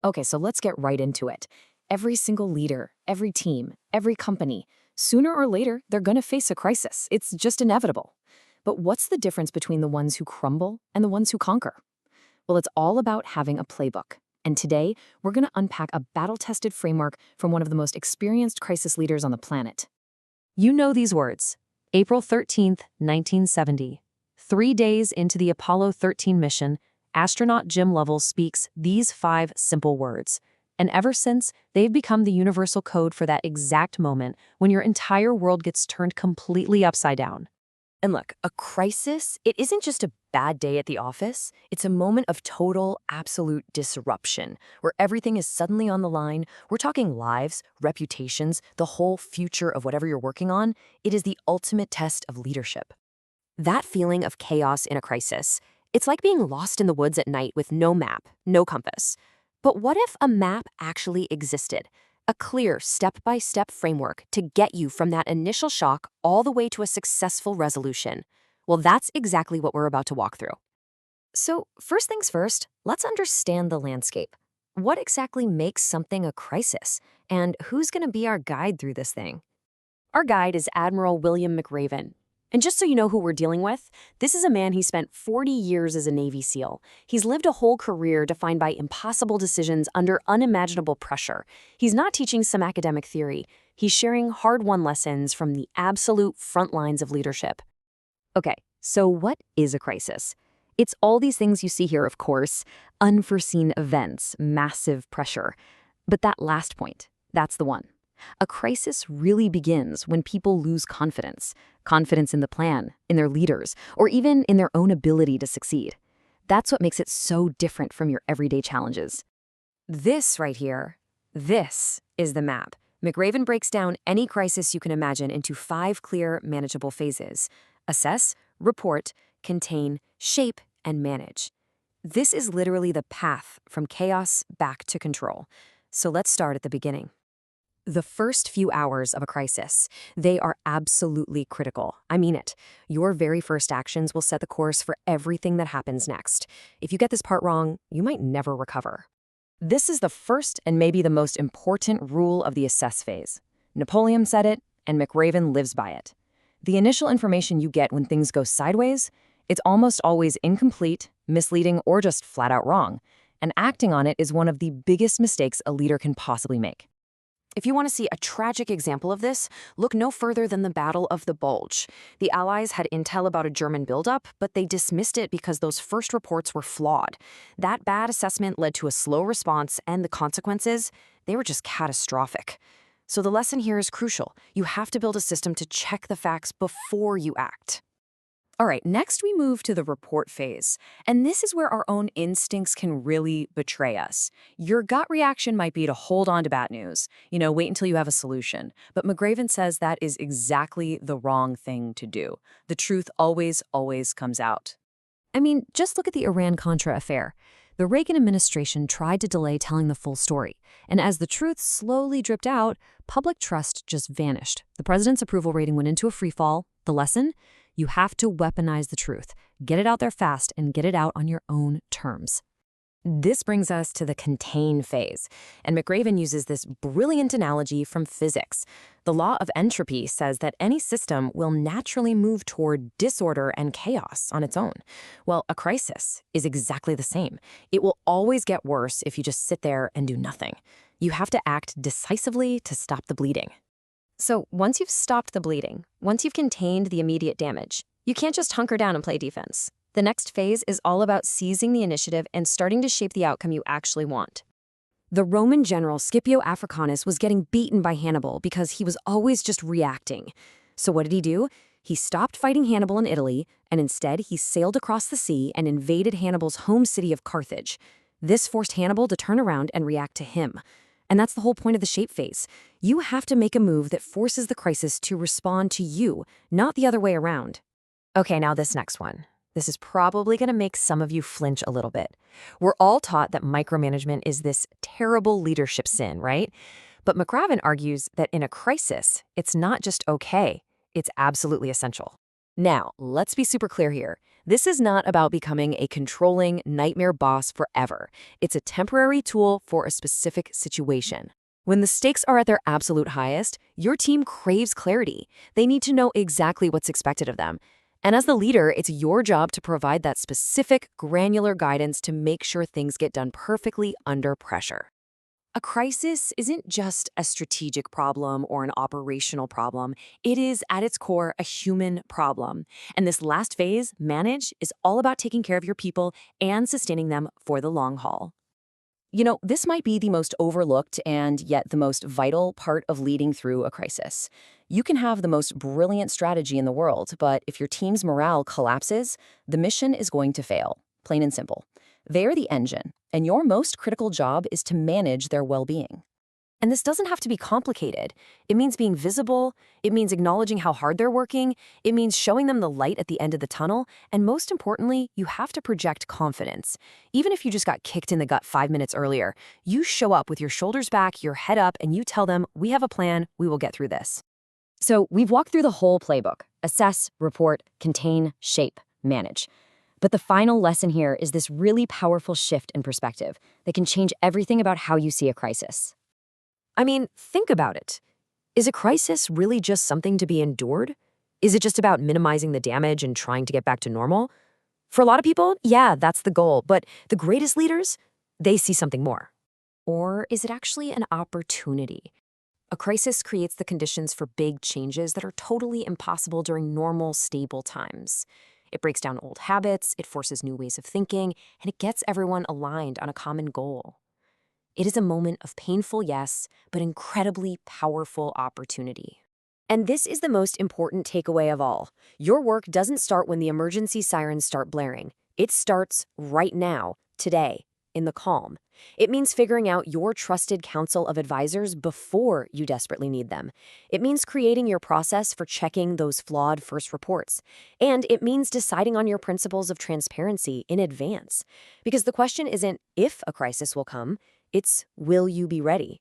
Okay, so let's get right into it. Every single leader, every team, every company, sooner or later, they're going to face a crisis. It's just inevitable. But what's the difference between the ones who crumble and the ones who conquer? Well, it's all about having a playbook. And today, we're going to unpack a battle-tested framework from one of the most experienced crisis leaders on the planet. You know these words. April 13th, 1970. 3 days into the Apollo 13 mission, astronaut Jim Lovell speaks these 5 simple words. And ever since, they've become the universal code for that exact moment when your entire world gets turned completely upside down. And look, a crisis, it isn't just a bad day at the office. It's a moment of total, absolute disruption, where everything is suddenly on the line. We're talking lives, reputations, the whole future of whatever you're working on. It is the ultimate test of leadership. That feeling of chaos in a crisis, it's like being lost in the woods at night with no map, no compass. But what if a map actually existed? A clear step-by-step framework to get you from that initial shock all the way to a successful resolution. Well, that's exactly what we're about to walk through. So, first things first, let's understand the landscape. What exactly makes something a crisis? And who's going to be our guide through this thing? Our guide is Admiral William McRaven. And just so you know who we're dealing with, this is a man who spent 40 years as a Navy SEAL. He's lived a whole career defined by impossible decisions under unimaginable pressure. He's not teaching some academic theory. He's sharing hard-won lessons from the absolute front lines of leadership. Okay, so what is a crisis? It's all these things you see here, of course. Unforeseen events, massive pressure. But that last point, that's the one. A crisis really begins when people lose confidence. Confidence in the plan, in their leaders, or even in their own ability to succeed. That's what makes it so different from your everyday challenges. This right here, this is the map. McRaven breaks down any crisis you can imagine into 5 clear, manageable phases. Assess, report, contain, shape, and manage. This is literally the path from chaos back to control. So let's start at the beginning. The first few hours of a crisis, they are absolutely critical. I mean it. Your very first actions will set the course for everything that happens next. If you get this part wrong, you might never recover. This is the first and maybe the most important rule of the assess phase. Napoleon said it, and McRaven lives by it. The initial information you get when things go sideways, it's almost always incomplete, misleading, or just flat out wrong. And acting on it is one of the biggest mistakes a leader can possibly make. If you want to see a tragic example of this, look no further than the Battle of the Bulge. The Allies had intel about a German buildup, but they dismissed it because those first reports were flawed. That bad assessment led to a slow response, and the consequences, they were just catastrophic. So the lesson here is crucial. You have to build a system to check the facts before you act. All right, next we move to the report phase. And this is where our own instincts can really betray us. Your gut reaction might be to hold on to bad news, wait until you have a solution. But McRaven says that is exactly the wrong thing to do. The truth always, always comes out. I mean, just look at the Iran-Contra affair. The Reagan administration tried to delay telling the full story. And as the truth slowly dripped out, public trust just vanished. The president's approval rating went into a freefall. The lesson? You have to weaponize the truth, get it out there fast, and get it out on your own terms. This brings us to the contain phase, and McRaven uses this brilliant analogy from physics. The law of entropy says that any system will naturally move toward disorder and chaos on its own. Well, a crisis is exactly the same. It will always get worse if you just sit there and do nothing. You have to act decisively to stop the bleeding. So once you've stopped the bleeding, once you've contained the immediate damage, you can't just hunker down and play defense. The next phase is all about seizing the initiative and starting to shape the outcome you actually want. The Roman general Scipio Africanus was getting beaten by Hannibal because he was always just reacting. So what did he do? He stopped fighting Hannibal in Italy, and instead he sailed across the sea and invaded Hannibal's home city of Carthage. This forced Hannibal to turn around and react to him. And that's the whole point of the shape phase. You have to make a move that forces the crisis to respond to you, not the other way around. Okay, now this next one. This is probably going to make some of you flinch a little bit. We're all taught that micromanagement is this terrible leadership sin, right? But McRaven argues that in a crisis, it's not just okay, it's absolutely essential. Now, let's be super clear here. This is not about becoming a controlling nightmare boss forever. It's a temporary tool for a specific situation. When the stakes are at their absolute highest, your team craves clarity. They need to know exactly what's expected of them. And as the leader, it's your job to provide that specific, granular guidance to make sure things get done perfectly under pressure. A crisis isn't just a strategic problem or an operational problem. It is, at its core, a human problem. And this last phase, manage, is all about taking care of your people and sustaining them for the long haul. This might be the most overlooked and yet the most vital part of leading through a crisis. You can have the most brilliant strategy in the world, but if your team's morale collapses, the mission is going to fail, plain and simple. They're the engine, and your most critical job is to manage their well-being. And this doesn't have to be complicated. It means being visible, it means acknowledging how hard they're working, it means showing them the light at the end of the tunnel, and most importantly, you have to project confidence. Even if you just got kicked in the gut 5 minutes earlier, you show up with your shoulders back, your head up, and you tell them, we have a plan, we will get through this. So we've walked through the whole playbook: assess, report, contain, shape, manage. But the final lesson here is this really powerful shift in perspective that can change everything about how you see a crisis. I mean, think about it. Is a crisis really just something to be endured? Is it just about minimizing the damage and trying to get back to normal? For a lot of people, yeah, that's the goal, but the greatest leaders, they see something more. Or is it actually an opportunity? A crisis creates the conditions for big changes that are totally impossible during normal, stable times. It breaks down old habits, it forces new ways of thinking, and it gets everyone aligned on a common goal. It is a moment of painful, yes, but incredibly powerful opportunity. And this is the most important takeaway of all. Your work doesn't start when the emergency sirens start blaring. It starts right now, today, in the calm. It means figuring out your trusted council of advisors before you desperately need them. It means creating your process for checking those flawed first reports. And it means deciding on your principles of transparency in advance. Because the question isn't if a crisis will come, it's will you be ready?